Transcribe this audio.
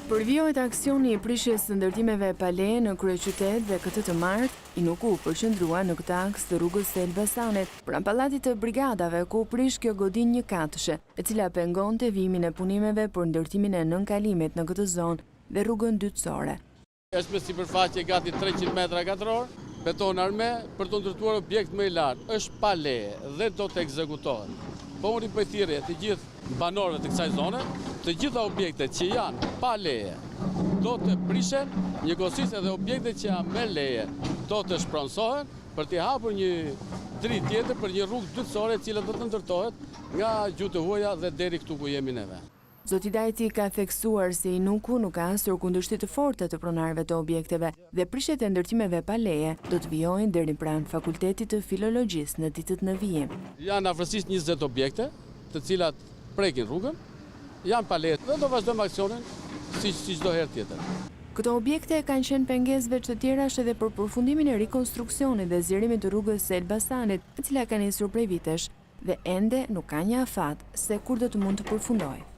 Përvijohet aksioni I prishjes së ndërtimeve pa leje në kryeqytet dhe këtë të martë, Inuku përqendrua në këtë aks të rrugës së Elbasanit, pranë pallatit të brigadave ku prish kjo godinjë katëshe, e cila pengonte vimin e punimeve për ndërtimin e nënkalimit në këtë zonë dhe rrugën dytësore. Është me sipërfaqe gati 300 metra katror, beton arme për të ndërtuar objekt më I lartë, është pa leje dhe do të ekzekutohet. Po unë I thirrje të gjithë banorët të kësaj zone, të gjitha objektet që janë pa leje do të prishen, njëkohësisht edhe objektet që janë me leje do të shpronsohen për të hapur një dritë tjetër për një rrugë dytësore e cila do të ndërtohet nga Gjuhë të Huaja dhe deri këtu ku jemi neve. Zoti Dajti ka theksuar se Inuku nuk ka asnjë kundërshtim të fortë të pronarëve të objekteve dhe prishjet e ndërtimeve pa leje do të vijojnë deri pranë Fakultetit të Filologjisë në ditët në vijim. Janë afërsisht 20 objekte, të cilat prekin rrugën, janë pa leje dhe do vazhdojmë aksionin si çdo herë tjetër. Këto objekte kanë qenë pengesë veç të tjerash edhe për përfundimin e rikonstruksionit dhe zgjerimit të rrugës së Elbasanit, e cila ka nisur prej vitesh dhe ende nuk ka një afat se kur do të mund të përfundojë.